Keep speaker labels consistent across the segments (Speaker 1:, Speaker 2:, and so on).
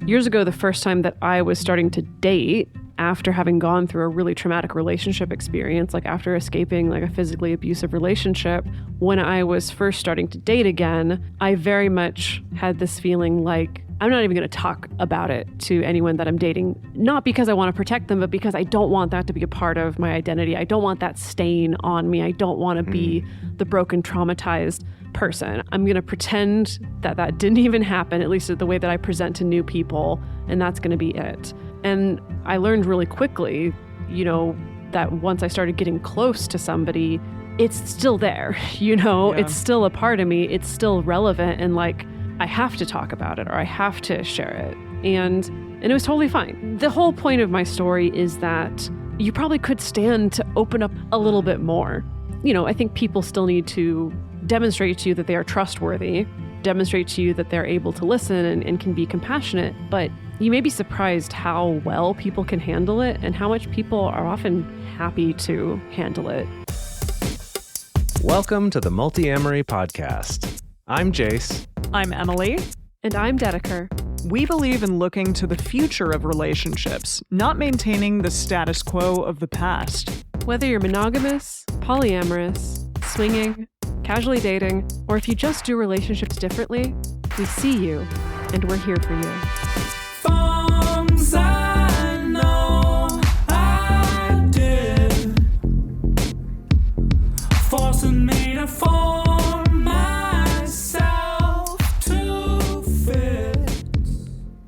Speaker 1: Years ago, the first time that I was starting to date after having gone through a really traumatic relationship experience, like after escaping like a physically abusive relationship, when I was first starting to date again, I very much had this feeling like I'm not even going to talk about it to anyone that I'm dating, not because I want to protect them, but because I don't want that to be a part of my identity. I don't want that stain on me. I don't want to be the broken, traumatized person. I'm going to pretend that that didn't even happen, at least the way that I present to new people, and that's going to be it. And I learned really quickly, that once I started getting close to somebody, it's still there, It's still a part of me. It's still relevant, and like, I have to talk about it or I have to share it. And it was totally fine. The whole point of my story is that you probably could stand to open up a little bit more. I think people still need to demonstrate to you that they are trustworthy, demonstrate to you that they're able to listen and can be compassionate, but you may be surprised how well people can handle it and how much people are often happy to handle it.
Speaker 2: Welcome to the Multiamory podcast. I'm Jase.
Speaker 3: I'm Emily.
Speaker 1: And I'm Dedeker.
Speaker 3: We believe in looking to the future of relationships, not maintaining the status quo of the past.
Speaker 1: Whether you're monogamous, polyamorous, swinging, casually dating, or if you just do relationships differently, we see you and we're here for you.
Speaker 4: Things I know I did, forcing me to form myself to fit.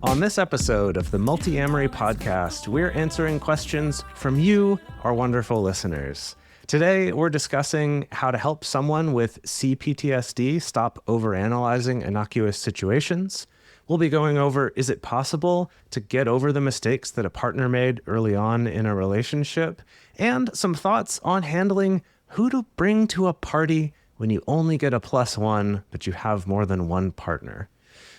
Speaker 2: On this episode of the Multiamory podcast, we're answering questions from you, our wonderful listeners. Today, we're discussing how to help someone with CPTSD stop overanalyzing innocuous situations. We'll be going over, is it possible to get over the mistakes that a partner made early on in a relationship? And some thoughts on handling who to bring to a party when you only get a +1, but you have more than one partner.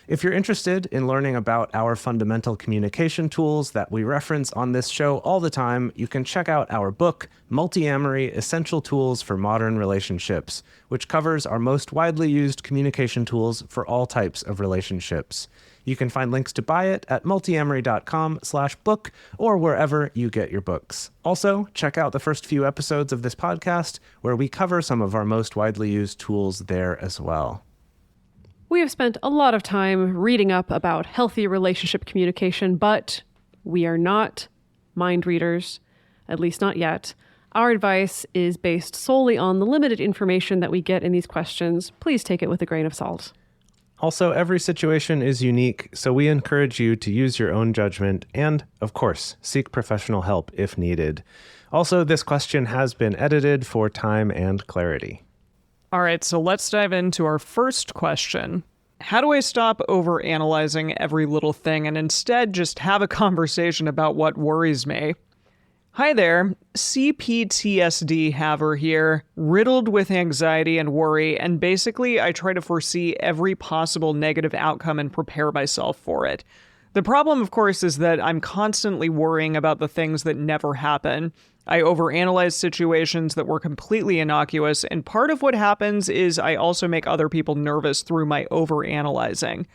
Speaker 2: If you're interested in learning about our fundamental communication tools that we reference on this show all the time, you can check out our book, Multiamory: Essential Tools for Modern Relationships, which covers our most widely used communication tools for all types of relationships. You can find links to buy it at multiamory.com/book or wherever you get your books. Also, check out the first few episodes of this podcast where we cover some of our most widely used tools there as well.
Speaker 1: We have spent a lot of time reading up about healthy relationship communication, but we are not mind readers, at least not yet. Our advice is based solely on the limited information that we get in these questions. Please take it with a grain of salt.
Speaker 2: Also, every situation is unique, so we encourage you to use your own judgment and, of course, seek professional help if needed. Also, this question has been edited for time and clarity.
Speaker 3: All right, so let's dive into our first question. How do I stop overanalyzing every little thing and instead just have a conversation about what worries me? Hi there, CPTSD haver here, riddled with anxiety and worry, and basically I try to foresee every possible negative outcome and prepare myself for it. The problem, of course, is that I'm constantly worrying about the things that never happen. I overanalyze situations that were completely innocuous, and part of what happens is I also make other people nervous through my overanalyzing.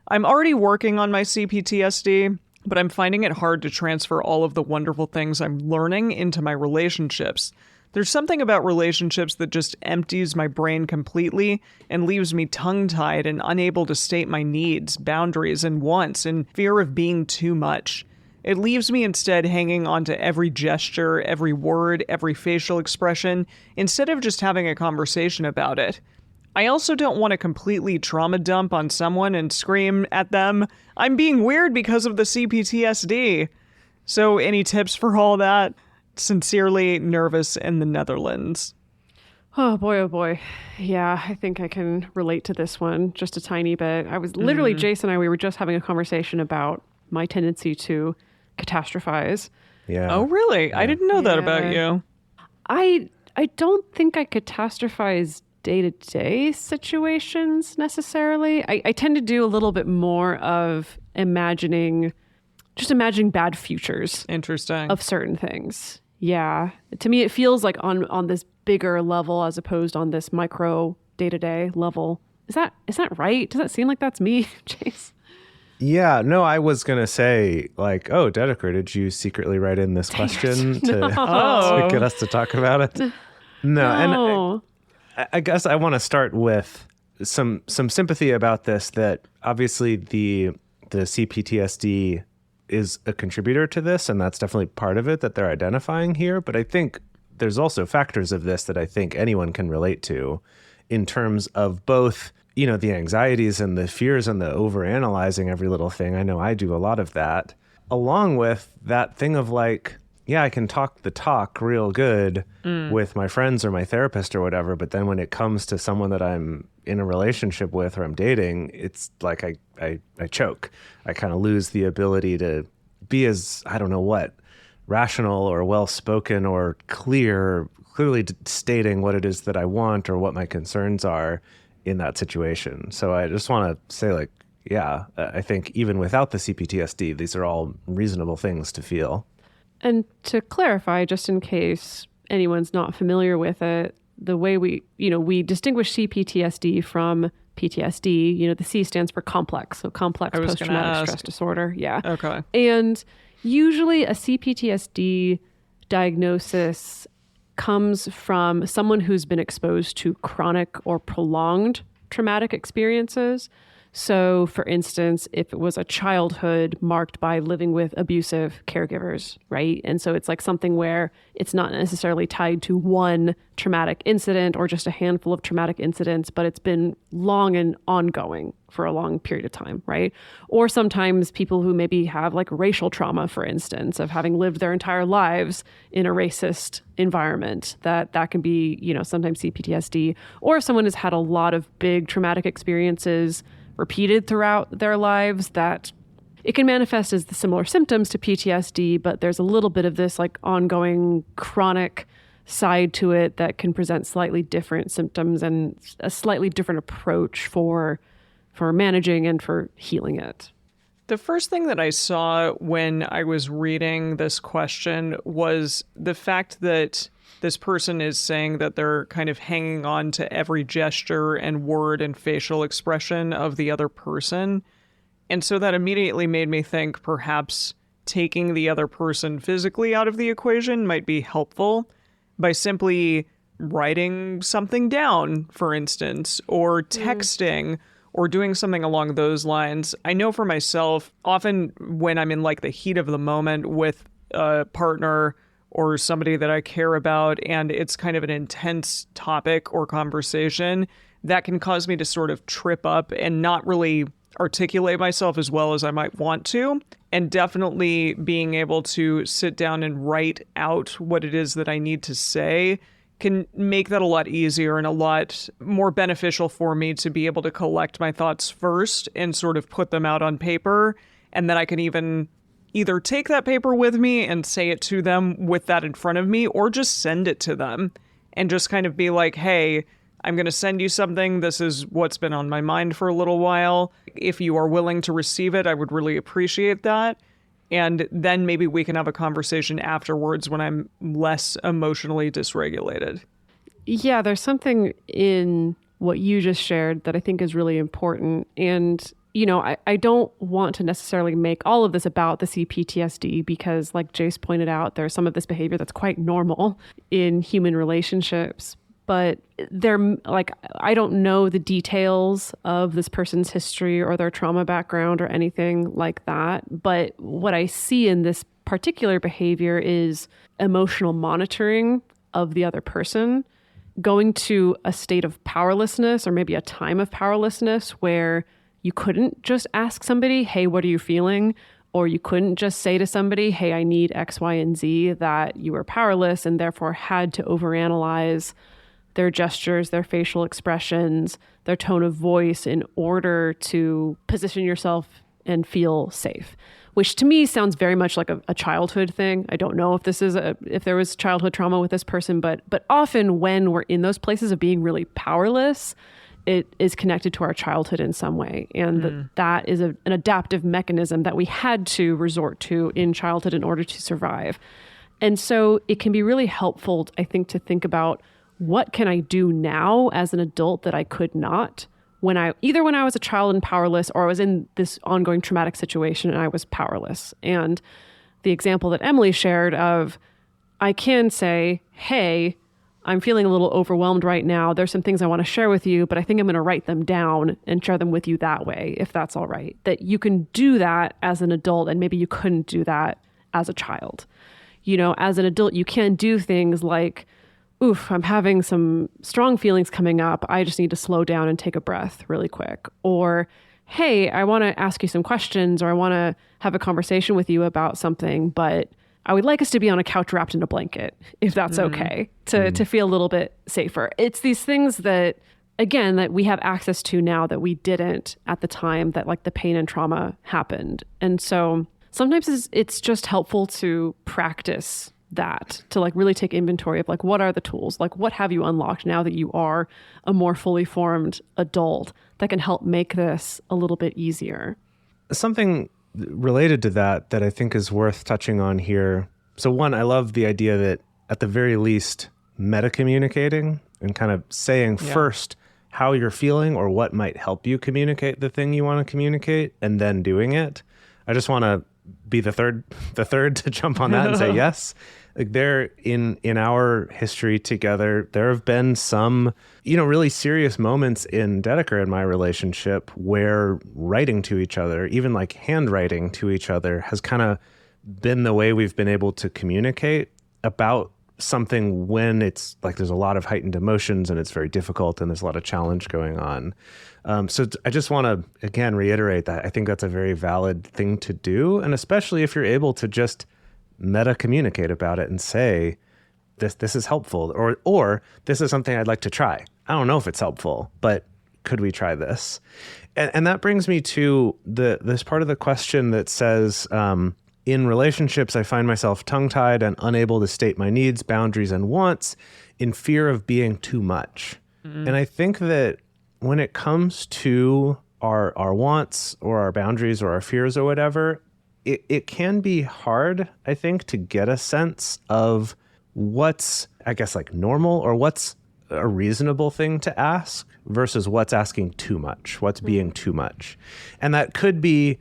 Speaker 3: I'm already working on my CPTSD, but I'm finding it hard to transfer all of the wonderful things I'm learning into my relationships. There's something about relationships that just empties my brain completely and leaves me tongue-tied and unable to state my needs, boundaries, and wants in fear of being too much. It leaves me instead hanging on to every gesture, every word, every facial expression, instead of just having a conversation about it. I also don't want to completely trauma dump on someone and scream at them, "I'm being weird because of the CPTSD." So any tips for all that? Sincerely, Nervous in the Netherlands.
Speaker 1: Oh boy. Yeah, I think I can relate to this one just a tiny bit. I was literally, Jase and I, we were just having a conversation about my tendency to catastrophize.
Speaker 2: Yeah.
Speaker 3: Oh, really? I didn't know that about you.
Speaker 1: I don't think I catastrophize day-to-day situations necessarily. I tend to do a little bit more of imagining bad futures.
Speaker 3: Interesting.
Speaker 1: Of certain things. Yeah. To me, it feels like on this bigger level as opposed on this micro day-to-day level. Is that right? Does that seem like that's me, Jase?
Speaker 2: Yeah, no, I was going to say, like, oh, Dedeker, did you secretly write in this question to get us to talk about it? No. And I guess I want to start with some sympathy about this, that obviously the CPTSD is a contributor to this, and that's definitely part of it that they're identifying here. But I think there's also factors of this that I think anyone can relate to in terms of both, you know, the anxieties and the fears and the overanalyzing every little thing. I know I do a lot of that, along with that thing of like, yeah, I can talk the talk real good with my friends or my therapist or whatever, but then when it comes to someone that I'm in a relationship with or I'm dating, it's like I choke. I kind of lose the ability to be as, I don't know what, rational or well-spoken or clearly stating what it is that I want or what my concerns are in that situation. So I just want to say, like, yeah, I think even without the CPTSD, these are all reasonable things to feel.
Speaker 1: And to clarify, just in case anyone's not familiar with it, the way we distinguish CPTSD from PTSD, the C stands for complex. So complex post-traumatic stress disorder. Yeah.
Speaker 3: Okay.
Speaker 1: And usually a CPTSD diagnosis comes from someone who's been exposed to chronic or prolonged traumatic experiences. So, for instance, if it was a childhood marked by living with abusive caregivers, right? And so it's like something where it's not necessarily tied to one traumatic incident or just a handful of traumatic incidents, but it's been long and ongoing for a long period of time, right? Or sometimes people who maybe have like racial trauma, for instance, of having lived their entire lives in a racist environment, that can be, sometimes CPTSD. Or if someone has had a lot of big traumatic experiences repeated throughout their lives, that it can manifest as the similar symptoms to PTSD, but there's a little bit of this like ongoing chronic side to it that can present slightly different symptoms and a slightly different approach for managing and for healing it.
Speaker 3: The first thing that I saw when I was reading this question was the fact that this person is saying that they're kind of hanging on to every gesture and word and facial expression of the other person. And so that immediately made me think perhaps taking the other person physically out of the equation might be helpful by simply writing something down, for instance, or texting or doing something along those lines. I know for myself, often when I'm in like the heat of the moment with a partner or somebody that I care about, and it's kind of an intense topic or conversation, that can cause me to sort of trip up and not really articulate myself as well as I might want to. And definitely being able to sit down and write out what it is that I need to say can make that a lot easier and a lot more beneficial for me to be able to collect my thoughts first and sort of put them out on paper. And then I can either take that paper with me and say it to them with that in front of me, or just send it to them and just kind of be like, hey, I'm going to send you something. This is what's been on my mind for a little while. If you are willing to receive it, I would really appreciate that. And then maybe we can have a conversation afterwards when I'm less emotionally dysregulated.
Speaker 1: Yeah, there's something in what you just shared that I think is really important. And I don't want to necessarily make all of this about the CPTSD because, like Jase pointed out, there's some of this behavior that's quite normal in human relationships. But I don't know the details of this person's history or their trauma background or anything like that. But what I see in this particular behavior is emotional monitoring of the other person, going to a state of powerlessness or maybe a time of powerlessness where you couldn't just ask somebody, hey, what are you feeling? Or you couldn't just say to somebody, hey, I need X, Y, and Z, that you were powerless and therefore had to overanalyze their gestures, their facial expressions, their tone of voice in order to position yourself and feel safe, which to me sounds very much like a childhood thing. I don't know if if there was childhood trauma with this person, but often when we're in those places of being really powerless, it is connected to our childhood in some way. And that is an adaptive mechanism that we had to resort to in childhood in order to survive. And so it can be really helpful, I think, to think about what can I do now as an adult that I could not when I was a child and powerless, or I was in this ongoing traumatic situation and I was powerless. And the example that Emily shared of, I can say, hey, I'm feeling a little overwhelmed right now. There's some things I want to share with you, but I think I'm going to write them down and share them with you that way, if that's all right. That you can do that as an adult, and maybe you couldn't do that as a child. You know, as an adult, you can do things like, oof, I'm having some strong feelings coming up. I just need to slow down and take a breath really quick. Or, hey, I want to ask you some questions, or I want to have a conversation with you about something, but I would like us to be on a couch wrapped in a blanket, if that's okay, to feel a little bit safer. It's these things that, again, that we have access to now that we didn't at the time that like the pain and trauma happened. And so sometimes it's just helpful to practice that, to like really take inventory of like, what are the tools? Like, what have you unlocked now that you are a more fully formed adult that can help make this a little bit easier?
Speaker 2: Something related to that I think is worth touching on here. So one, I love the idea that at the very least, metacommunicating and kind of saying first how you're feeling or what might help you communicate the thing you want to communicate, and then doing it. I just want to be the third to jump on that and say yes. Like there in our history together, there have been some, really serious moments in Dedeker and my relationship where writing to each other, even like handwriting to each other, has kind of been the way we've been able to communicate about something when it's like there's a lot of heightened emotions and it's very difficult and there's a lot of challenge going on. So I just want to, again, reiterate that I think that's a very valid thing to do. And especially if you're able to just meta-communicate about it and say, this is helpful, or this is something I'd like to try. I don't know if it's helpful, but could we try this? And that brings me to this part of the question that says, in relationships, I find myself tongue-tied and unable to state my needs, boundaries, and wants in fear of being too much. And I think that when it comes to our wants or our boundaries or our fears or whatever, it can be hard, I think, to get a sense of what's, I guess, like normal or what's a reasonable thing to ask versus what's asking too much, what's being too much. And that could be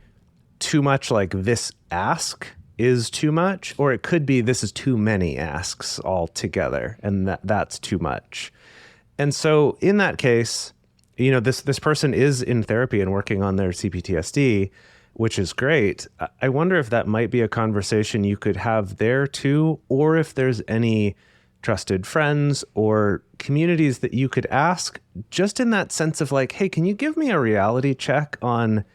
Speaker 2: too much, like this ask is too much, or it could be this is too many asks altogether, and that's too much. And so in that case, this person is in therapy and working on their CPTSD, which is great. I wonder if that might be a conversation you could have there too, or if there's any trusted friends or communities that you could ask, just in that sense of like, hey, can you give me a reality check on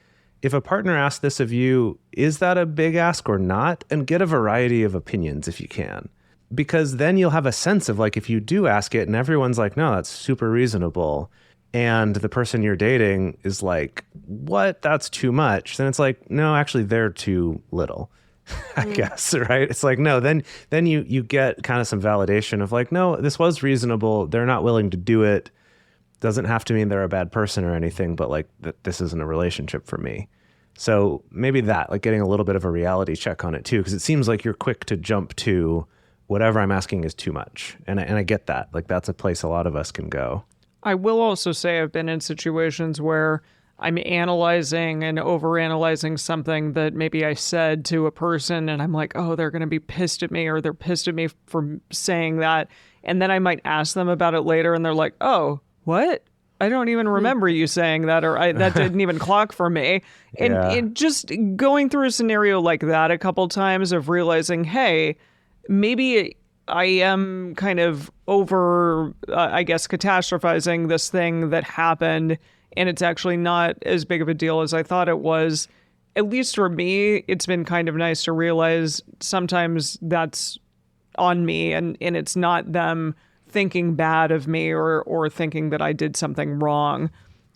Speaker 2: if a partner asks this of you, is that a big ask or not? And get a variety of opinions if you can. Because then you'll have a sense of like, if you do ask it and everyone's like, no, that's super reasonable, and the person you're dating is like, what? That's too much. Then it's like, no, actually, they're too little, I guess, right? It's like, no, then you get kind of some validation of like, no, this was reasonable. They're not willing to do it. Doesn't have to mean they're a bad person or anything, but like this isn't a relationship for me. So maybe that, like getting a little bit of a reality check on it too, because it seems like you're quick to jump to whatever I'm asking is too much. And I get that. Like that's a place a lot of us can go.
Speaker 3: I will also say I've been in situations where I'm analyzing and overanalyzing something that maybe I said to a person and I'm like, oh, they're going to be pissed at me, or they're pissed at me for saying that. And then I might ask them about it later and they're like, oh, what? I don't even remember you saying that, or that didn't even clock for me. And just going through a scenario like that a couple times of realizing, hey, maybe I am kind of over, catastrophizing this thing that happened, and it's actually not as big of a deal as I thought it was. At least for me, it's been kind of nice to realize sometimes that's on me, and it's not them thinking bad of me or thinking that I did something wrong.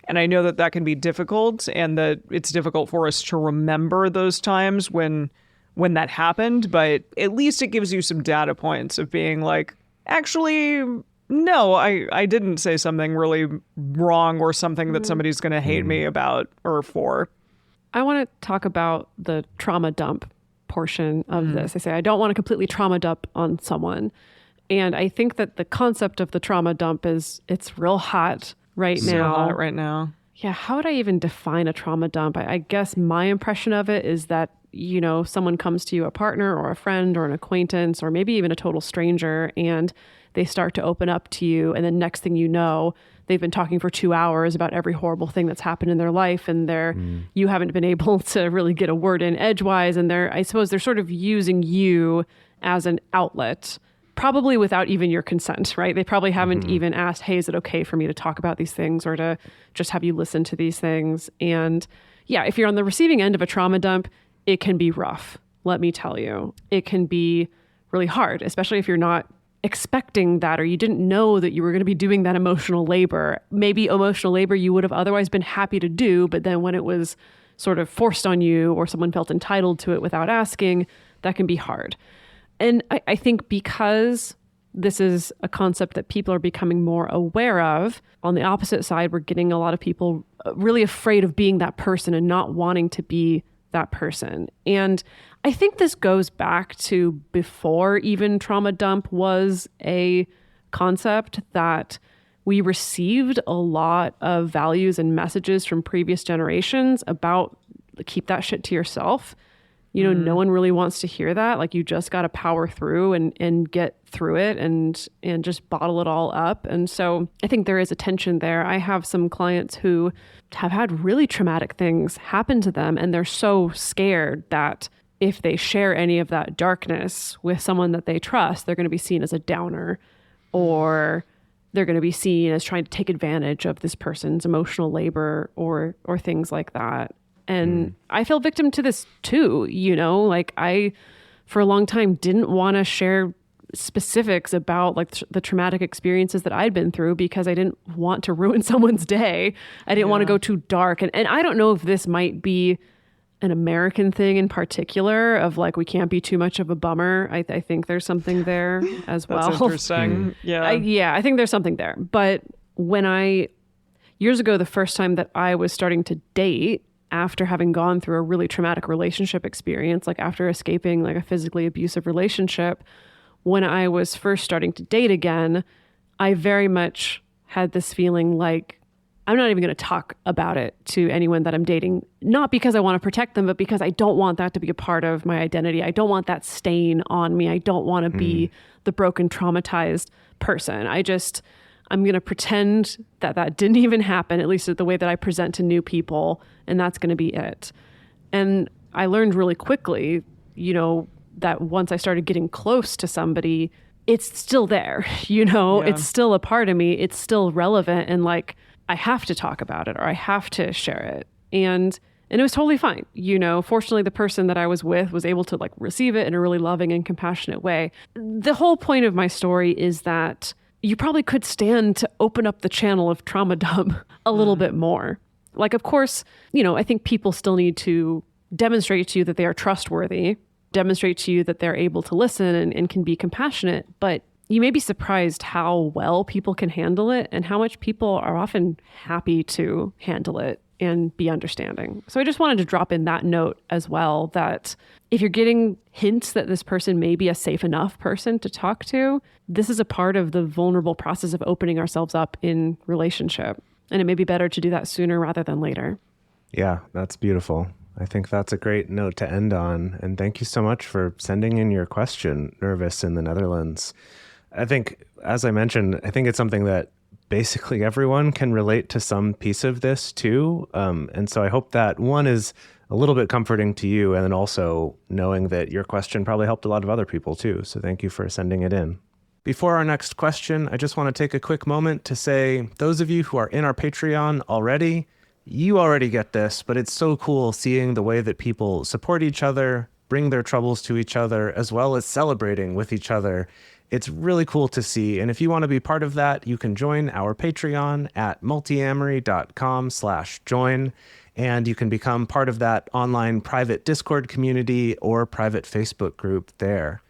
Speaker 3: And I know that can be difficult, and that it's difficult for us to remember those times when that happened, but at least it gives you some data points of being like, actually, no, I didn't say something really wrong or something that somebody's going to hate me about or for.
Speaker 1: I want to talk about the trauma dump portion of this. I say I don't want to completely trauma dump on someone. And I think that the concept of the trauma dump it's real hot right now.
Speaker 3: So hot right now.
Speaker 1: Yeah, how would I even define a trauma dump? I guess my impression of it is that, someone comes to you, a partner or a friend or an acquaintance or maybe even a total stranger, and they start to open up to you. And then next thing you know, they've been talking for 2 hours about every horrible thing that's happened in their life. And you haven't been able to really get a word in edgewise. And I suppose they're sort of using you as an outlet, probably without even your consent, right? They probably haven't even asked, hey, is it okay for me to talk about these things or to just have you listen to these things? And yeah, if you're on the receiving end of a trauma dump, it can be rough. Let me tell you, it can be really hard, especially if you're not expecting that or you didn't know that you were going to be doing that emotional labor. Maybe emotional labor you would have otherwise been happy to do, but then when it was sort of forced on you or someone felt entitled to it without asking, that can be hard. And I think because this is a concept that people are becoming more aware of, on the opposite side, we're getting a lot of people really afraid of being that person and not wanting to be that person. And I think this goes back to before even trauma dump was a concept, that we received a lot of values and messages from previous generations about keep that shit to yourself. No one really wants to hear that. Like, you just got to power through and get through it and just bottle it all up. And so I think there is a tension there. I have some clients who have had really traumatic things happen to them, and they're so scared that if they share any of that darkness with someone that they trust, they're going to be seen as a downer, or they're going to be seen as trying to take advantage of this person's emotional labor or things like that. And I fell victim to this too, like I, for a long time, didn't want to share specifics about like the traumatic experiences that I'd been through because I didn't want to ruin someone's day. I didn't want to go too dark. And I don't know if this might be an American thing in particular of like, we can't be too much of a bummer. I think there's something there as well.
Speaker 3: That's interesting. Yeah.
Speaker 1: I think there's something there. But years ago, the first time that I was starting to date, after having gone through a really traumatic relationship experience, like after escaping like a physically abusive relationship, when I was first starting to date again, I very much had this feeling like I'm not even going to talk about it to anyone that I'm dating, not because I want to protect them, but because I don't want that to be a part of my identity. I don't want that stain on me. I don't want to be the broken, traumatized person. I'm going to pretend that didn't even happen, at least the way that I present to new people, and that's going to be it. And I learned really quickly, that once I started getting close to somebody, it's still there, it's still a part of me. It's still relevant. And like, I have to talk about it or I have to share it. And it was totally fine. Fortunately, the person that I was with was able to like receive it in a really loving and compassionate way. The whole point of my story is that you probably could stand to open up the channel of trauma dump a little bit more. Like, of course, I think people still need to demonstrate to you that they are trustworthy, demonstrate to you that they're able to listen and can be compassionate. But you may be surprised how well people can handle it and how much people are often happy to handle it and be understanding. So I just wanted to drop in that note as well, that if you're getting hints that this person may be a safe enough person to talk to, this is a part of the vulnerable process of opening ourselves up in relationship. And it may be better to do that sooner rather than later.
Speaker 2: Yeah, that's beautiful. I think that's a great note to end on. And thank you so much for sending in your question, Nervous in the Netherlands. I think, as I mentioned, I think it's something that basically everyone can relate to some piece of this too. And so I hope that one is a little bit comforting to you, and then also knowing that your question probably helped a lot of other people too. So thank you for sending it in. Before our next question, I just want to take a quick moment to say, those of you who are in our Patreon already, you already get this, but it's so cool seeing the way that people support each other, bring their troubles to each other, as well as celebrating with each other. It's really cool to see. And if you want to be part of that, you can join our Patreon at multiamory.com/join. And you can become part of that online private Discord community or private Facebook group there.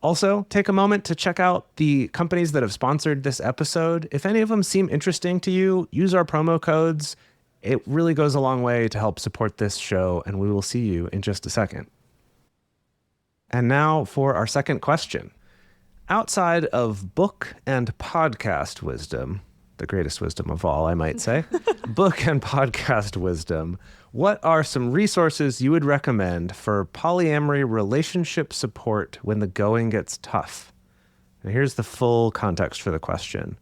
Speaker 2: Also, take a moment to check out the companies that have sponsored this episode. If any of them seem interesting to you, use our promo codes. It really goes a long way to help support this show, and we will see you in just a second. And now for our second question. Outside of book and podcast wisdom, the greatest wisdom of all, I might say, book and podcast wisdom. What are some resources you would recommend for polyamory relationship support when the going gets tough? And here's the full context for the question.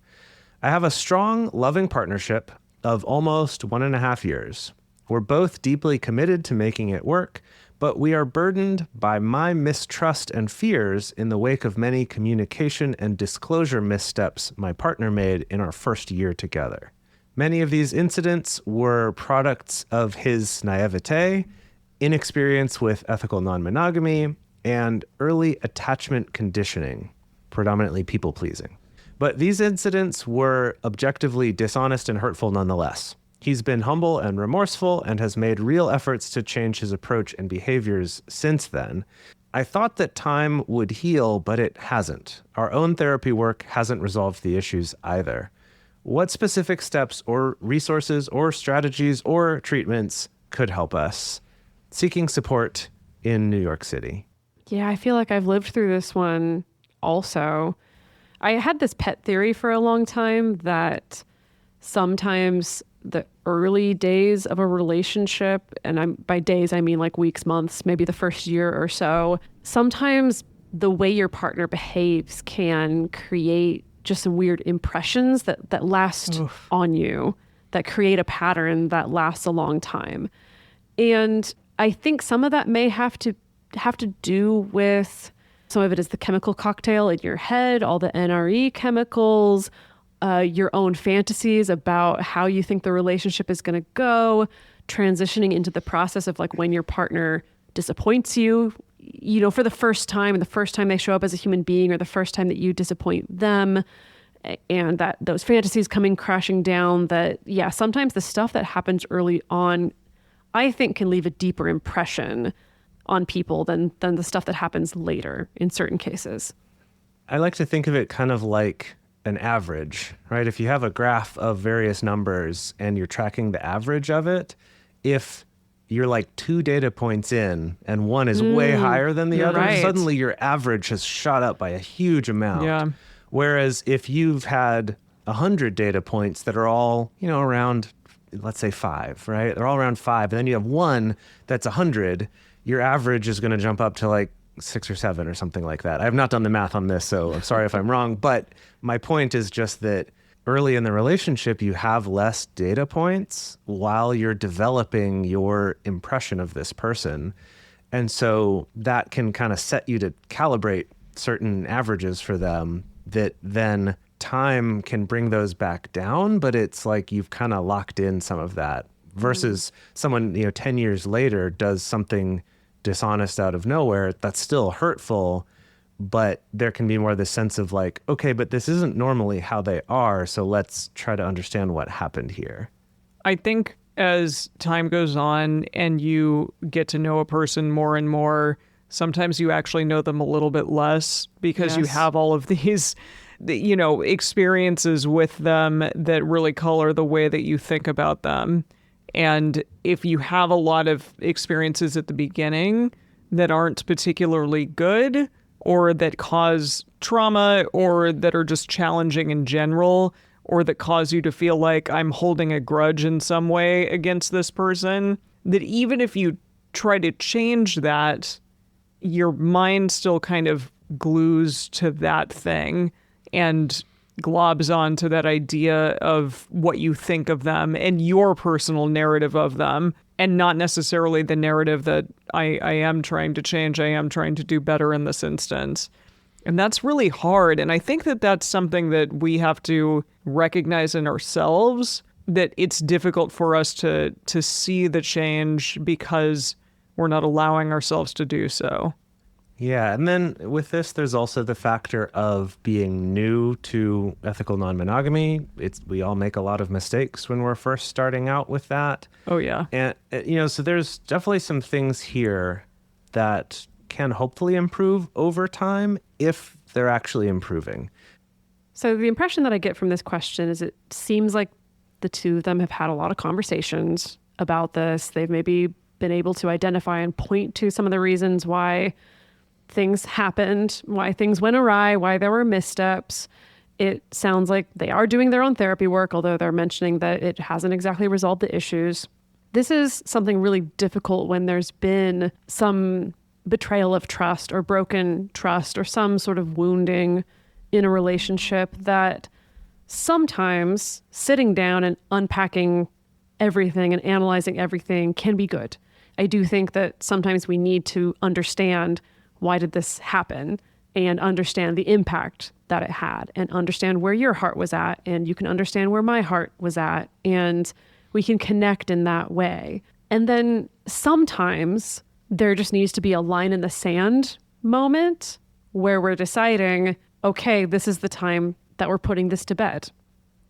Speaker 2: I have a strong, loving partnership of almost 1.5 years. We're both deeply committed to making it work, but we are burdened by my mistrust and fears in the wake of many communication and disclosure missteps my partner made in our first year together. Many of these incidents were products of his naivete, inexperience with ethical non-monogamy, and early attachment conditioning, predominantly people-pleasing. But these incidents were objectively dishonest and hurtful nonetheless. He's been humble and remorseful and has made real efforts to change his approach and behaviors since then. I thought that time would heal, but it hasn't. Our own therapy work hasn't resolved the issues either. What specific steps or resources or strategies or treatments could help us? Seeking support in New York City.
Speaker 1: Yeah, I feel like I've lived through this one also. I had this pet theory for a long time that sometimes the early days of a relationship, and by days I mean like weeks, months, maybe the first year or so, sometimes the way your partner behaves can create just some weird impressions that last on you, that create a pattern that lasts a long time. And I think some of that may have to do with, some of it is the chemical cocktail in your head, all the NRE chemicals, your own fantasies about how you think the relationship is going to go, transitioning into the process of like when your partner disappoints you, for the first time, and the first time they show up as a human being, or the first time that you disappoint them, and that those fantasies coming crashing down, that, yeah, sometimes the stuff that happens early on, I think, can leave a deeper impression on people than the stuff that happens later in certain cases.
Speaker 2: I like to think of it kind of like an average, right? If you have a graph of various numbers and you're tracking the average of it, if you're like 2 data points in and one is way higher than the other,
Speaker 1: right.
Speaker 2: Suddenly your average has shot up by a huge amount.
Speaker 3: Yeah.
Speaker 2: Whereas if you've had 100 data points that are all, around, let's say 5, right? They're all around 5. And then you have one that's 100, your average is going to jump up to like 6 or 7 or something like that. I have not done the math on this, so I'm sorry if I'm wrong. But my point is just that early in the relationship, you have less data points while you're developing your impression of this person. And so that can kind of set you to calibrate certain averages for them that then time can bring those back down. But it's like you've kind of locked in some of that versus someone, 10 years later does something dishonest out of nowhere that's still hurtful, but there can be more this sense of like, okay, but this isn't normally how they are, so let's try to understand what happened here.
Speaker 3: I think as time goes on and you get to know a person more and more, sometimes you actually know them a little bit less because you have all of these, experiences with them that really color the way that you think about them. And if you have a lot of experiences at the beginning that aren't particularly good, or that cause trauma, or that are just challenging in general, or that cause you to feel like I'm holding a grudge in some way against this person, that even if you try to change that, your mind still kind of glues to that thing and globs onto that idea of what you think of them and your personal narrative of them, and not necessarily the narrative that I am trying to change, I am trying to do better in this instance. And that's really hard. And I think that that's something that we have to recognize in ourselves, that it's difficult for us to see the change because we're not allowing ourselves to do so.
Speaker 2: Yeah, and then with this, there's also the factor of being new to ethical non-monogamy. We all make a lot of mistakes when we're first starting out with that.
Speaker 3: Oh, yeah.
Speaker 2: And, so there's definitely some things here that can hopefully improve over time if they're actually improving.
Speaker 1: So the impression that I get from this question is it seems like the two of them have had a lot of conversations about this. They've maybe been able to identify and point to some of the reasons why things happened, why things went awry, why there were missteps. It sounds like they are doing their own therapy work, although they're mentioning that it hasn't exactly resolved the issues. This is something really difficult when there's been some betrayal of trust or broken trust or some sort of wounding in a relationship, that sometimes sitting down and unpacking everything and analyzing everything can be good. I do think that sometimes we need to understand, why did this happen, and understand the impact that it had, and understand where your heart was at, and you can understand where my heart was at, and we can connect in that way. And then sometimes there just needs to be a line in the sand moment where we're deciding, okay, this is the time that we're putting this to bed,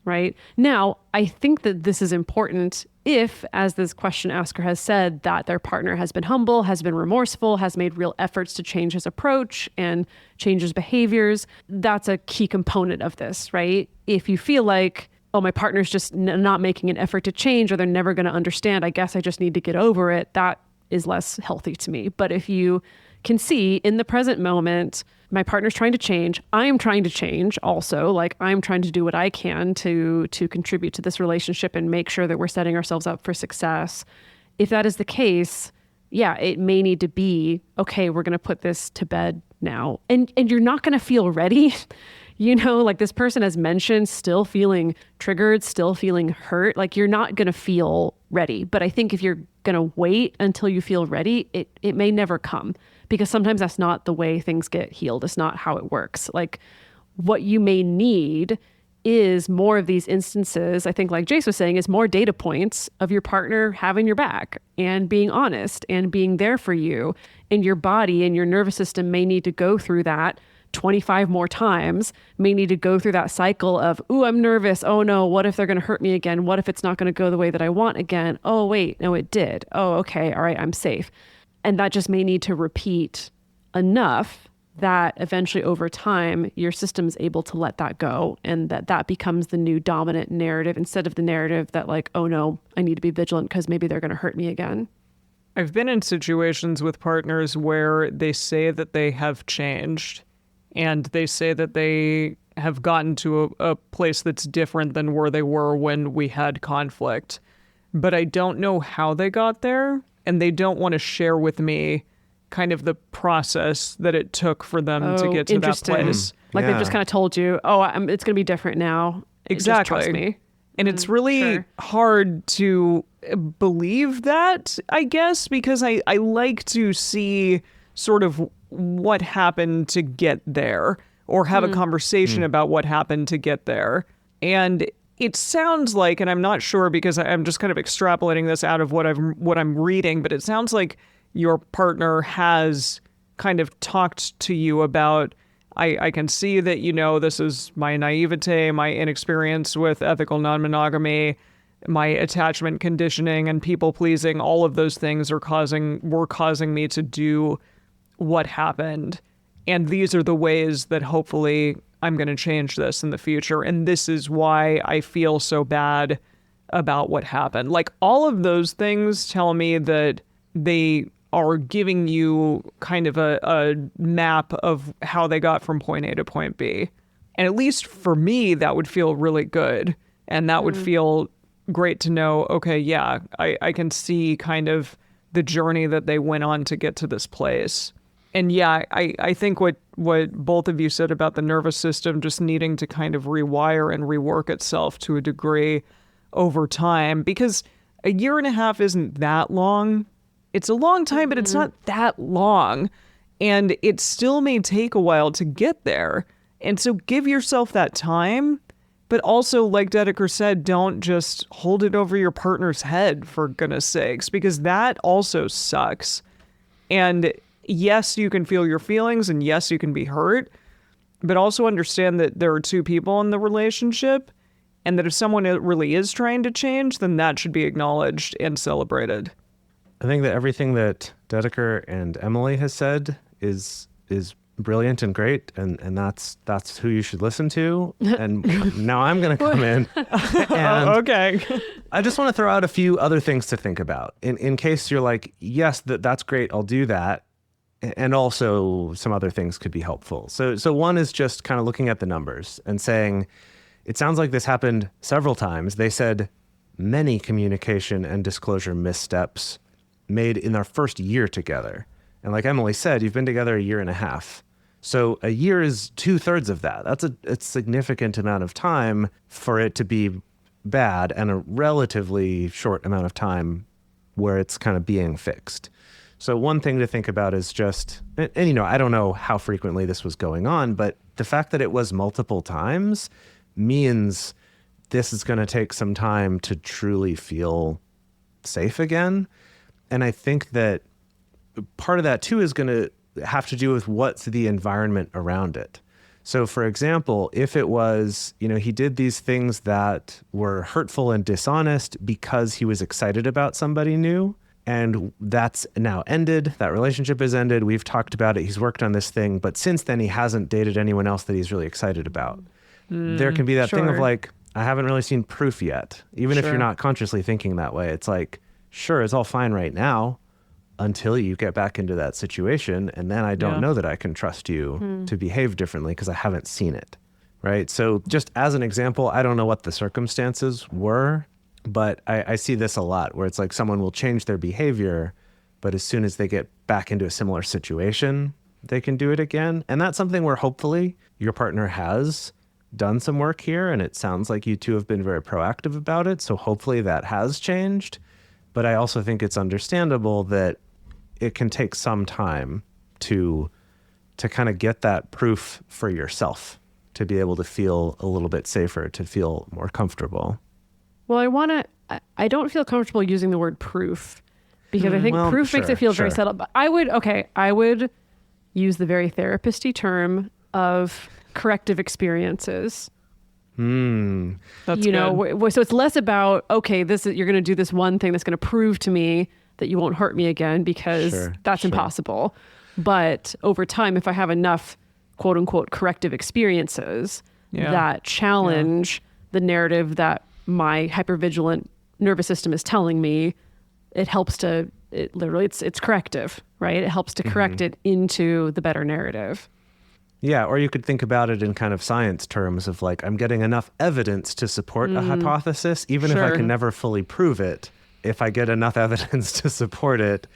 Speaker 1: right? Now, I think that this is important if, as this question asker has said, that their partner has been humble, has been remorseful, has made real efforts to change his approach and change his behaviors. That's a key component of this, right? If you feel like, oh, my partner's just not making an effort to change, or they're never going to understand, I guess I just need to get over it, that is less healthy to me. But if you can see in the present moment, my partner's trying to change, I'm trying to change also, like I'm trying to do what I can to contribute to this relationship and make sure that we're setting ourselves up for success. If that is the case, yeah, it may need to be, okay, we're going to put this to bed now. And you're not going to feel ready. You know, like this person has mentioned, still feeling triggered, still feeling hurt. Like you're not going to feel ready. But I think if you're going to wait until you feel ready, it may never come, because sometimes that's not the way things get healed. It's not how it works. Like what you may need is more of these instances. I think, like Jase was saying, is more data points of your partner having your back and being honest and being there for you. And your body and your nervous system may need to go through that 25 more times, may need to go through that cycle of, ooh, I'm nervous. Oh no, what if they're going to hurt me again? What if it's not going to go the way that I want again? Oh wait, no, it did. Oh, okay. All right, I'm safe. And that just may need to repeat enough that eventually over time, your system's able to let that go, and that becomes the new dominant narrative, instead of the narrative that like, oh no, I need to be vigilant because maybe they're going to hurt me again.
Speaker 3: I've been in situations with partners where they say that they have changed, and they say that they have gotten to a place that's different than where they were when we had conflict. But I don't know how they got there, and they don't want to share with me kind of the process that it took for them to get to that place.
Speaker 1: Like
Speaker 2: Yeah.
Speaker 1: they've just kind of told you, oh, it's going to be different now.
Speaker 3: Exactly.
Speaker 1: Just trust me.
Speaker 3: And it's really
Speaker 1: Sure.
Speaker 3: hard to believe that, I guess, because I like to see sort of what happened to get there, or have a conversation about what happened to get there. And it sounds like, and I'm not sure because I'm just kind of extrapolating this out of what I'm reading, but it sounds like your partner has kind of talked to you about, I can see that, you know, this is my naivete, my inexperience with ethical non-monogamy, my attachment conditioning and people pleasing, all of those things were causing me to do what happened. And these are the ways that hopefully I'm going to change this in the future. And this is why I feel so bad about what happened. Like all of those things tell me that they are giving you kind of a map of how they got from point A to point B. And at least for me, that would feel really good. And that would feel great to know, okay, yeah, I can see kind of the journey that they went on to get to this place. And yeah, I think what both of you said about the nervous system just needing to kind of rewire and rework itself to a degree over time, because a year and a half isn't that long. It's a long time, but it's not that long. And it still may take a while to get there. And so give yourself that time. But also, like Dedeker said, don't just hold it over your partner's head, for goodness sakes, because that also sucks. And yes, you can feel your feelings, and yes, you can be hurt, but also understand that there are two people in the relationship, and that if someone really is trying to change, then that should be acknowledged and celebrated.
Speaker 2: I think that everything that Dedeker and Emily has said is brilliant and great, and that's who you should listen to. And now I'm going to come in. And
Speaker 3: Okay.
Speaker 2: I just want to throw out a few other things to think about in case you're like, yes, that's great, I'll do that. And also some other things could be helpful. So one is just kind of looking at the numbers and saying, it sounds like this happened several times. They said many communication and disclosure missteps made in our first year together. And like Emily said, you've been together a year and a half. So a year is 2/3 of that. That's a significant amount of time for it to be bad, and a relatively short amount of time where it's kind of being fixed. So one thing to think about is just, and you know, I don't know how frequently this was going on, but the fact that it was multiple times means this is going to take some time to truly feel safe again. And I think that part of that too is going to have to do with what's the environment around it. So for example, if it was, you know, he did these things that were hurtful and dishonest because he was excited about somebody new, and that's now ended, that relationship is ended, we've talked about it, he's worked on this thing, but since then he hasn't dated anyone else that he's really excited about. There can be that thing of like, I haven't really seen proof yet. Even if you're not consciously thinking that way, it's like, sure, it's all fine right now until you get back into that situation. And then I don't know that I can trust you to behave differently because I haven't seen it. Right. So just as an example, I don't know what the circumstances were, but I see this a lot where it's like someone will change their behavior, but as soon as they get back into a similar situation, they can do it again. And that's something where hopefully your partner has done some work here. And it sounds like you two have been very proactive about it. So hopefully that has changed. But I also think it's understandable that it can take some time to kind of get that proof for yourself, to be able to feel a little bit safer, to feel more comfortable.
Speaker 1: Well, I don't feel comfortable using the word proof because I think proof makes it feel very settled. But I would use the very therapist-y term of corrective experiences.
Speaker 3: That's
Speaker 1: you know, so it's less about, okay, you're going to do this one thing that's going to prove to me that you won't hurt me again because that's impossible. But over time, if I have enough quote unquote corrective experiences that challenge the narrative that my hypervigilant nervous system is telling me, it helps to, it's corrective, right? It helps to correct it into the better narrative.
Speaker 2: Yeah, or you could think about it in kind of science terms of like, I'm getting enough evidence to support a hypothesis, even if I can never fully prove it. If I get enough evidence to support it,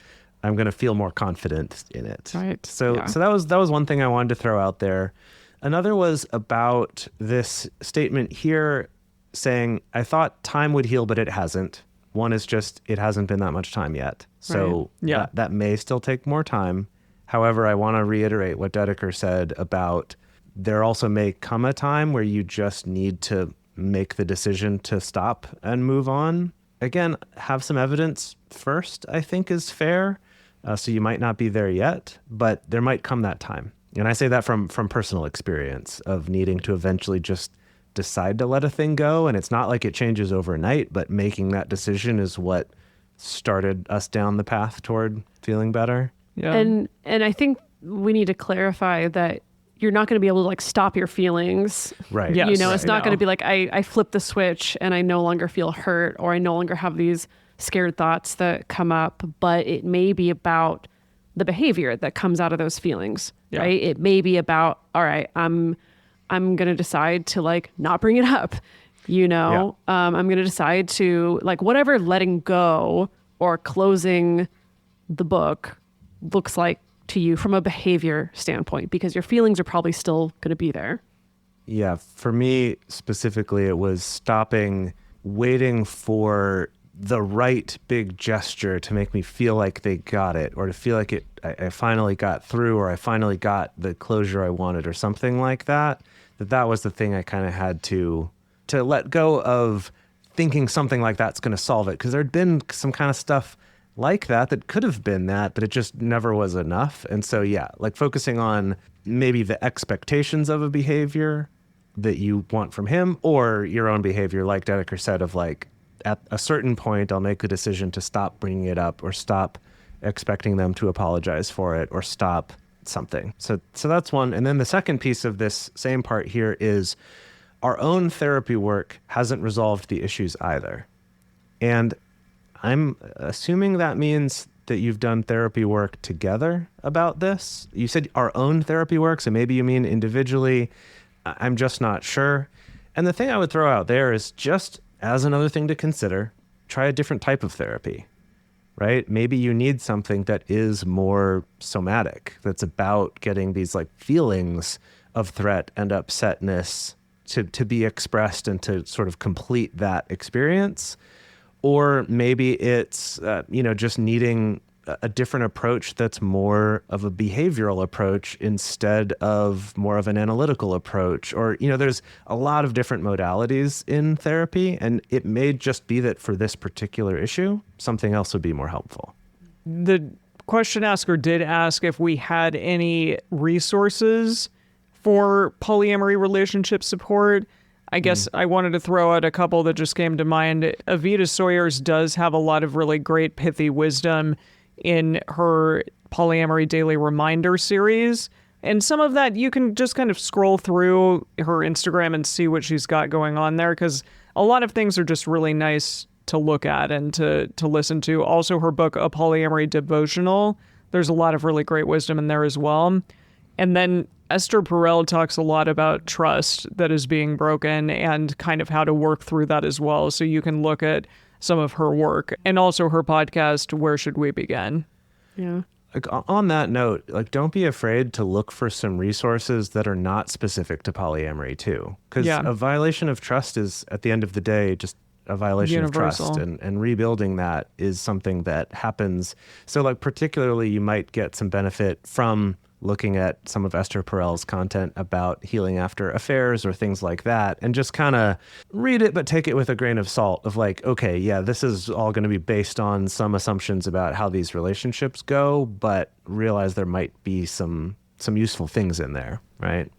Speaker 2: I'm going to feel more confident in it.
Speaker 1: Right.
Speaker 2: So that was one thing I wanted to throw out there. Another was about this statement here saying, I thought time would heal, but it hasn't. One is just, it hasn't been that much time yet. So that may still take more time. However, I want to reiterate what Dedeker said about there also may come a time where you just need to make the decision to stop and move on. Again, have some evidence first, I think is fair. So you might not be there yet, but there might come that time. And I say that from personal experience of needing to eventually just decide to let a thing go. And it's not like it changes overnight, but making that decision is what started us down the path toward feeling better.
Speaker 3: Yeah.
Speaker 1: And I think we need to clarify that you're not going to be able to like stop your feelings.
Speaker 2: Right.
Speaker 3: Yes.
Speaker 1: You know, it's not going to be like, I flip the switch and I no longer feel hurt, or I no longer have these scared thoughts that come up, but it may be about the behavior that comes out of those feelings, right? It may be about, all right, I'm going to decide to like not bring it up, you know? I'm going to decide to like whatever letting go or closing the book looks like to you from a behavior standpoint, because your feelings are probably still going to be there.
Speaker 2: Yeah, for me specifically, it was stopping waiting for the right big gesture to make me feel like they got it, or to feel like I finally got through, or I finally got the closure I wanted, or something like that. That was the thing I kind of had to let go of, thinking something like that's going to solve it. Because there'd been some kind of stuff like that could have been that, but it just never was enough. And so, like focusing on maybe the expectations of a behavior that you want from him, or your own behavior, like Dedeker said, of like, at a certain point, I'll make the decision to stop bringing it up, or stop expecting them to apologize for it, or stop something. So that's one. And then the second piece of this same part here is our own therapy work hasn't resolved the issues either. And I'm assuming that means that you've done therapy work together about this? You said our own therapy work, so maybe you mean individually. I'm just not sure. And the thing I would throw out there is just as another thing to consider, try a different type of therapy, right? Maybe you need something that is more somatic, that's about getting these like feelings of threat and upsetness to be expressed and to sort of complete that experience. Or maybe it's, just needing a different approach that's more of a behavioral approach instead of more of an analytical approach. Or, there's a lot of different modalities in therapy, and it may just be that for this particular issue, something else would be more helpful.
Speaker 3: The question asker did ask if we had any resources for polyamory relationship support. I guess I wanted to throw out a couple that just came to mind. Avita Sawyers does have a lot of really great pithy wisdom in her Polyamory Daily Reminder series. And some of that you can just kind of scroll through her Instagram and see what she's got going on there, because a lot of things are just really nice to look at and to listen to. Also, her book, A Polyamory Devotional, there's a lot of really great wisdom in there as well. And then Esther Perel talks a lot about trust that is being broken and kind of how to work through that as well. So you can look at some of her work and also her podcast, Where Should We Begin?
Speaker 1: Yeah.
Speaker 2: Like on that note, like don't be afraid to look for some resources that are not specific to polyamory too. Because a violation of trust is, at the end of the day, just a violation
Speaker 3: Universal.
Speaker 2: of trust, and rebuilding that is something that happens. So like particularly you might get some benefit from looking at some of Esther Perel's content about healing after affairs or things like that, and just kind of read it, but take it with a grain of salt of like, okay, yeah, this is all going to be based on some assumptions about how these relationships go, but realize there might be some useful things in there, right?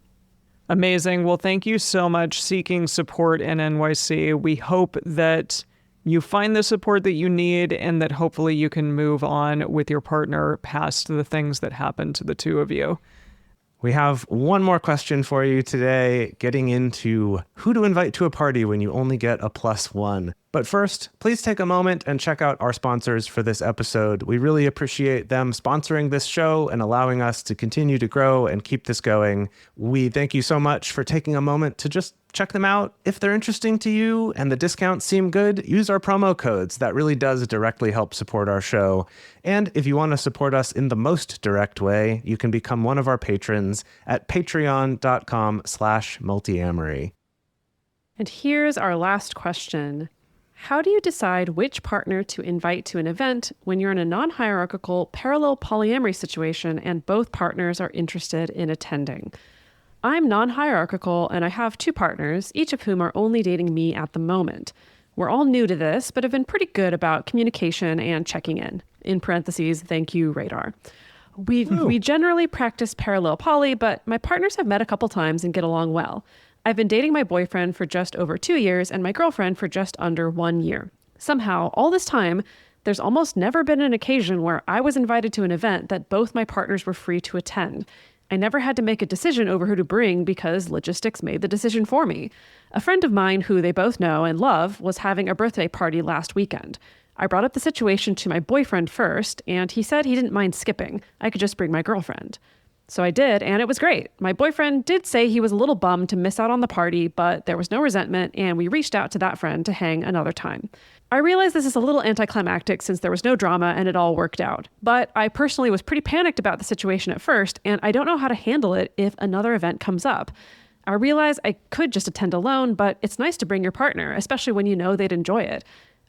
Speaker 3: Amazing. Well, thank you so much, Seeking Support in NYC. We hope that you find the support that you need and that hopefully you can move on with your partner past the things that happened to the two of you.
Speaker 2: We have one more question for you today, getting into who to invite to a party when you only get a +1. But first, please take a moment and check out our sponsors for this episode. We really appreciate them sponsoring this show and allowing us to continue to grow and keep this going. We thank you so much for taking a moment to just check them out. If they're interesting to you and the discounts seem good, use our promo codes. That really does directly help support our show. And if you want to support us in the most direct way, you can become one of our patrons at patreon.com/multiamory.
Speaker 1: And here's our last question. How do you decide which partner to invite to an event when you're in a non-hierarchical parallel polyamory situation and both partners are interested in attending? I'm non-hierarchical and I have 2 partners, each of whom are only dating me at the moment. We're all new to this, but have been pretty good about communication and checking in. In parentheses, thank you, Radar. We generally practice parallel poly, but my partners have met a couple times and get along well. I've been dating my boyfriend for just over 2 years and my girlfriend for just under 1 year. Somehow, all this time, there's almost never been an occasion where I was invited to an event that both my partners were free to attend. I never had to make a decision over who to bring because logistics made the decision for me. A friend of mine who they both know and love was having a birthday party last weekend. I brought up the situation to my boyfriend first, and he said he didn't mind skipping. I could just bring my girlfriend. So I did, and it was great. My boyfriend did say he was a little bummed to miss out on the party, but there was no resentment, and we reached out to that friend to hang another time. I realize this is a little anticlimactic since there was no drama and it all worked out. But I personally was pretty panicked about the situation at first, and I don't know how to handle it if another event comes up. I realize I could just attend alone, but it's nice to bring your partner, especially when you know they'd enjoy it.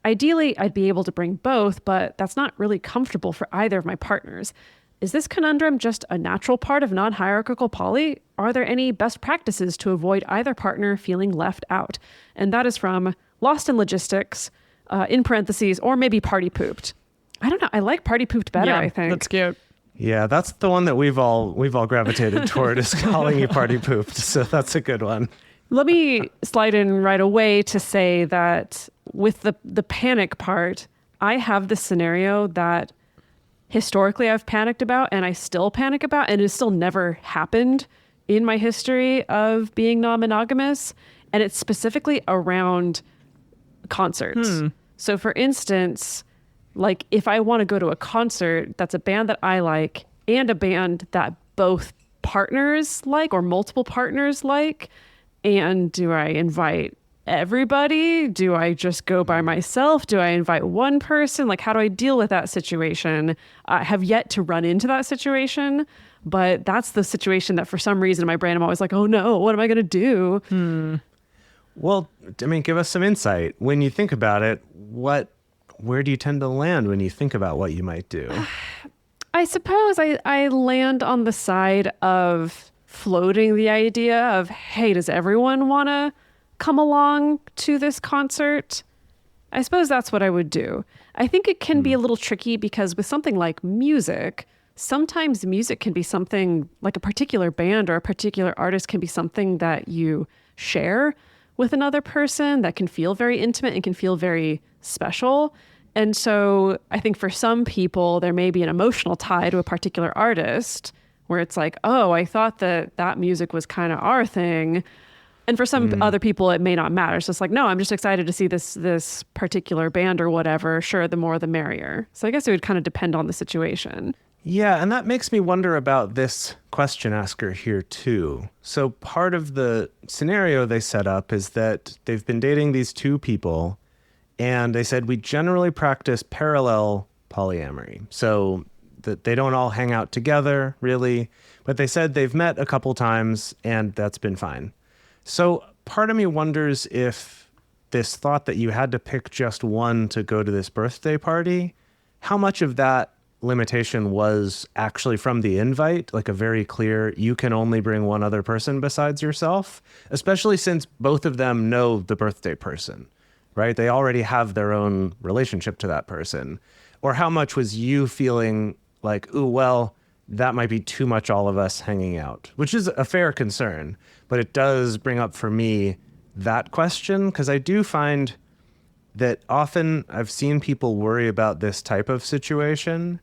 Speaker 1: Ideally, I'd be able to bring both, but that's not really comfortable for either of my partners. Is this conundrum just a natural part of non-hierarchical poly? Are there any best practices to avoid either partner feeling left out? And that is from Lost in Logistics, in parentheses, or maybe Party Pooped. I don't know. I like Party Pooped better, I think.
Speaker 3: That's cute.
Speaker 2: Yeah, that's the one that we've all gravitated toward, is calling you Party Pooped. So that's a good one.
Speaker 1: Let me slide in right away to say that with the panic part, I have this scenario that historically I've panicked about and I still panic about, and it still never happened in my history of being non-monogamous. And it's specifically around concerts. So for instance, Like if I want to go to a concert that's a band that I like and a band that both partners like or multiple partners like, and do I invite everybody? Do I just go by myself? Do I invite one person? Like, how do I deal with that situation? I have yet to run into that situation, but that's the situation that for some reason in my brain, I'm always like, oh no, what am I going to do?
Speaker 2: Well, I mean, give us some insight. When you think about it, where do you tend to land when you think about what you might do?
Speaker 1: I suppose I land on the side of floating the idea of, hey, does everyone want to come along to this concert? I suppose that's what I would do. I think it can be a little tricky because with something like music, sometimes music can be something like a particular band or a particular artist can be something that you share with another person that can feel very intimate and can feel very special. And so I think for some people, there may be an emotional tie to a particular artist where it's like, oh, I thought that music was kind of our thing. And for some other people, it may not matter. So it's like, no, I'm just excited to see this particular band or whatever. Sure, the more the merrier. So I guess it would kind of depend on the situation.
Speaker 2: Yeah, and that makes me wonder about this question asker here too. So part of the scenario they set up is that they've been dating these two people, and they said we generally practice parallel polyamory. So that they don't all hang out together, really, but they said they've met a couple times, and that's been fine. So part of me wonders if this thought that you had to pick just one to go to this birthday party, how much of that limitation was actually from the invite, like a very clear, you can only bring one other person besides yourself, especially since both of them know the birthday person, right? They already have their own relationship to that person. Or how much was you feeling like, ooh, well, that might be too much all of us hanging out, which is a fair concern, but it does bring up for me that question, because I do find that often I've seen people worry about this type of situation,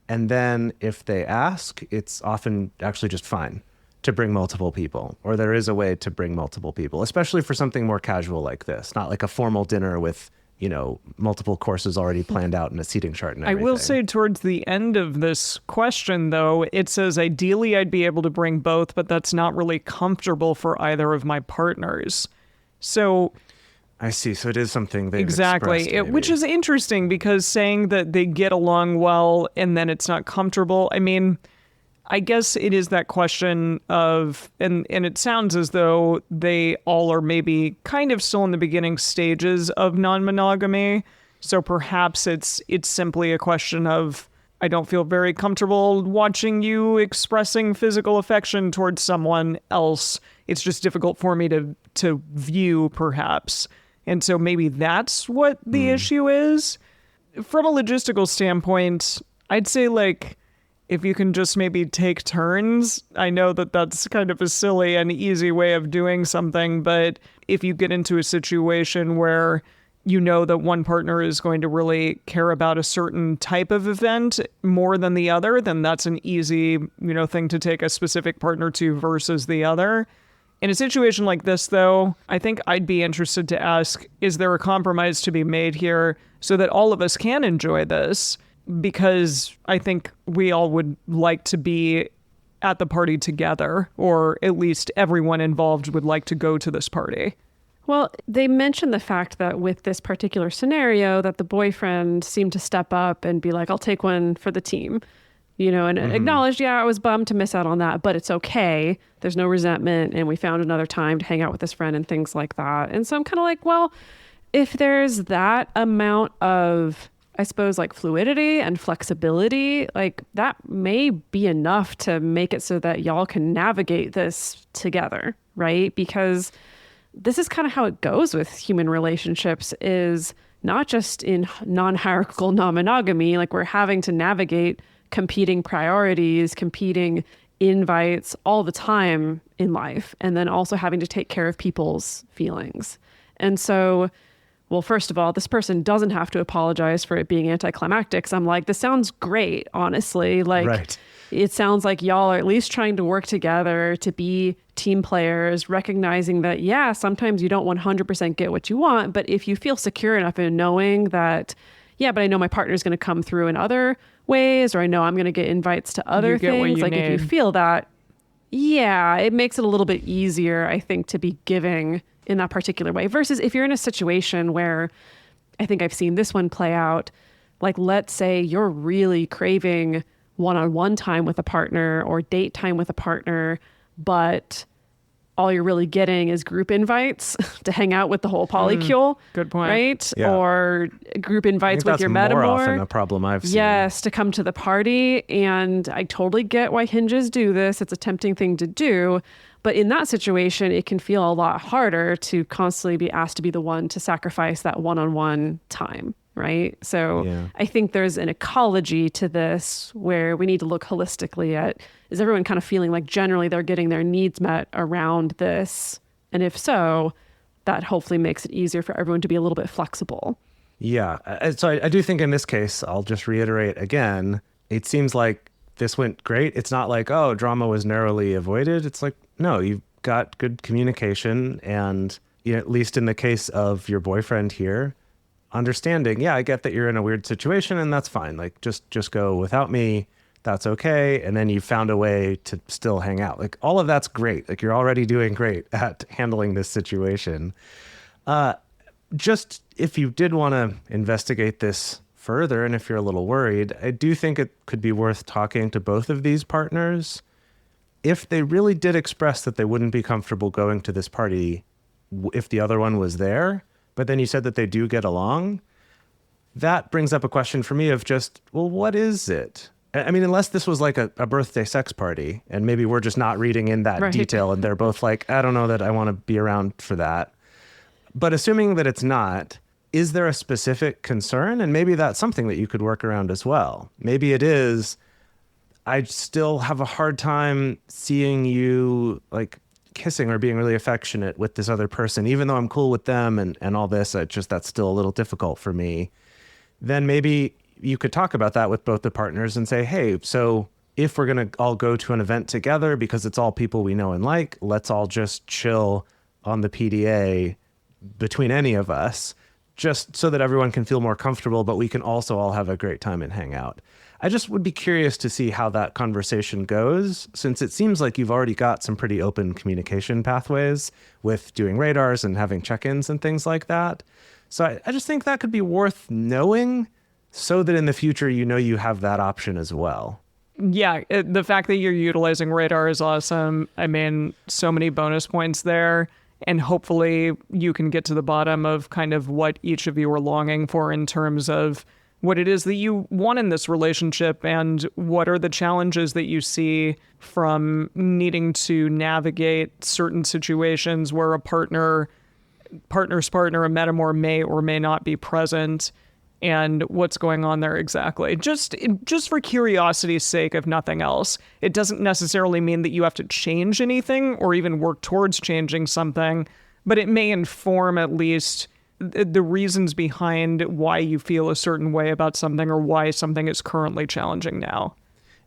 Speaker 2: and then if they ask, it's often actually just fine to bring multiple people, or there is a way to bring multiple people, especially for something more casual like this, not like a formal dinner with, you know, multiple courses already planned out in a seating chart and everything.
Speaker 3: I will say towards the end of this question, though, it says, ideally, I'd be able to bring both, but that's not really comfortable for either of my partners. So
Speaker 2: I see. So it is something they've
Speaker 3: exactly,
Speaker 2: expressed, maybe.
Speaker 3: Which is interesting because saying that they get along well and then it's not comfortable, I mean, I guess it is that question of, and it sounds as though they all are maybe kind of still in the beginning stages of non-monogamy. So perhaps it's simply a question of, I don't feel very comfortable watching you expressing physical affection towards someone else. It's just difficult for me to view, perhaps. And so maybe that's what the issue is. From a logistical standpoint, I'd say, like, if you can just maybe take turns. I know that that's kind of a silly and easy way of doing something, but if you get into a situation where you know that one partner is going to really care about a certain type of event more than the other, then that's an easy, thing to take a specific partner to versus the other. In a situation like this, though, I think I'd be interested to ask, is there a compromise to be made here so that all of us can enjoy this? Because I think we all would like to be at the party together, or at least everyone involved would like to go to this party.
Speaker 1: Well, they mentioned the fact that with this particular scenario that the boyfriend seemed to step up and be like, I'll take one for the team, and acknowledged, I was bummed to miss out on that, but it's okay. There's no resentment. And we found another time to hang out with this friend and things like that. And so I'm kind of like, well, if there's that amount of, I suppose, like fluidity and flexibility, like that may be enough to make it so that y'all can navigate this together, right? Because this is kind of how it goes with human relationships, is not just in non-hierarchical non-monogamy, like we're having to navigate competing priorities, competing invites all the time in life, and then also having to take care of people's feelings. And so, well, first of all, this person doesn't have to apologize for it being anticlimactic. So I'm like, this sounds great, honestly. Like,
Speaker 2: right.
Speaker 1: It sounds like y'all are at least trying to work together to be team players, recognizing that, sometimes you don't 100% get what you want. But if you feel secure enough in knowing that, yeah, but I know my partner's going to come through in other ways, or I know I'm going to get invites to other
Speaker 3: You get what
Speaker 1: things.
Speaker 3: you
Speaker 1: Like if you
Speaker 3: need.
Speaker 1: feel that, yeah, it makes it a little bit easier, I think, to be giving in that particular way. Versus if you're in a situation where I think I've seen this one play out, like let's say you're really craving one-on-one time with a partner or date time with a partner, but all you're really getting is group invites to hang out with the whole polycule.
Speaker 3: Good point.
Speaker 1: Right?
Speaker 2: Yeah.
Speaker 1: Or group
Speaker 2: I
Speaker 1: invites
Speaker 2: think
Speaker 1: with your
Speaker 2: that's more
Speaker 1: metamor.
Speaker 2: often a problem I've seen.
Speaker 1: Yes, to come to the party. And I totally get why hinges do this. It's a tempting thing to do. But in that situation, it can feel a lot harder to constantly be asked to be the one to sacrifice that one-on-one time, right? So
Speaker 2: Yeah.
Speaker 1: I think there's an ecology to this where we need to look holistically at, is everyone kind of feeling like generally they're getting their needs met around this? And if so, that hopefully makes it easier for everyone to be a little bit flexible.
Speaker 2: Yeah. So I do think in this case, I'll just reiterate again, it seems like this went great. It's not like, oh, drama was narrowly avoided. It's like, no, you've got good communication. And you know, at least in the case of your boyfriend here, understanding, yeah, I get that you're in a weird situation and that's fine. Like just go without me. That's okay. And then you found a way to still hang out. Like all of that's great. Like you're already doing great at handling this situation. Just if you did want to investigate this further, and if you're a little worried, I do think it could be worth talking to both of these partners. If they really did express that they wouldn't be comfortable going to this party if the other one was there, but then you said that they do get along, that brings up a question for me of just, well, what is it? I mean, unless this was like a birthday sex party, and maybe we're just not reading in that
Speaker 1: Right.
Speaker 2: detail, and they're both like, I don't know that I want to be around for that. But assuming that it's not, is there a specific concern? And maybe that's something that you could work around as well. Maybe it is, I still have a hard time seeing you like kissing or being really affectionate with this other person, even though I'm cool with them and all this, that's still a little difficult for me. Then maybe you could talk about that with both the partners and say, hey, so if we're going to all go to an event together because it's all people we know and like, let's all just chill on the PDA between any of us, just so that everyone can feel more comfortable, but we can also all have a great time and hang out. I just would be curious to see how that conversation goes, since it seems like you've already got some pretty open communication pathways with doing radars and having check-ins and things like that. So I just think that could be worth knowing so that in the future, you know, you have that option as well.
Speaker 3: Yeah, the fact that you're utilizing radar is awesome. I mean, so many bonus points there. And hopefully you can get to the bottom of kind of what each of you are longing for in terms of what it is that you want in this relationship and what are the challenges that you see from needing to navigate certain situations where a partner's partner, a metamor, may or may not be present, and what's going on there exactly. Just for curiosity's sake, if nothing else. It doesn't necessarily mean that you have to change anything or even work towards changing something, but it may inform at least the reasons behind why you feel a certain way about something or why something is currently challenging now.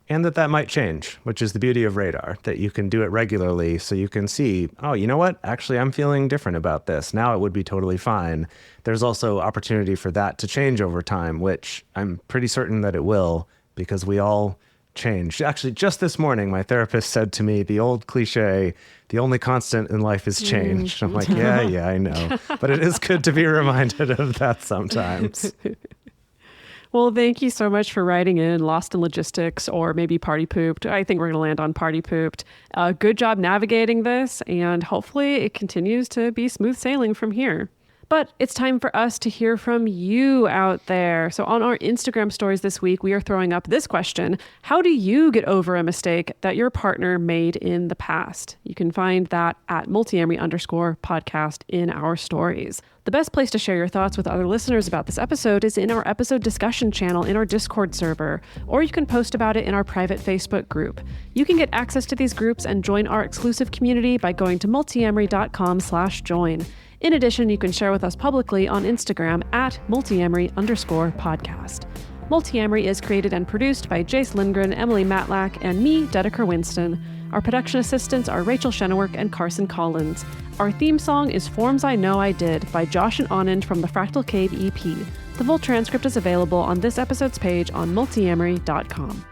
Speaker 2: And that might change, which is the beauty of radar, that you can do it regularly so you can see, oh, you know what? Actually, I'm feeling different about this. Now it would be totally fine. There's also opportunity for that to change over time, which I'm pretty certain that it will, because we all change. Actually, just this morning, my therapist said to me the old cliche, the only constant in life is change. I'm like, yeah, I know. But it is good to be reminded of that sometimes.
Speaker 1: Well, thank you so much for writing in Lost in Logistics or maybe Party Pooped. I think we're going to land on Party Pooped. Good job navigating this, and hopefully it continues to be smooth sailing from here. But it's time for us to hear from you out there. So on our Instagram stories this week, we are throwing up this question: how do you get over a mistake that your partner made in the past? You can find that at Multiamory_podcast in our stories. The best place to share your thoughts with other listeners about this episode is in our episode discussion channel in our Discord server, or you can post about it in our private Facebook group. You can get access to these groups and join our exclusive community by going to multiamory.com/join. In addition, you can share with us publicly on Instagram at Multiamory_podcast. Multiamory is created and produced by Jase, Lindgren, Emily Matlack, and me, Dedeker, Winston. Our production assistants are Rachel Shennework and Carson Collins. Our theme song is Forms I Know I Did by Josh and Anand from the Fractal Cave EP. The full transcript is available on this episode's page on multiamory.com.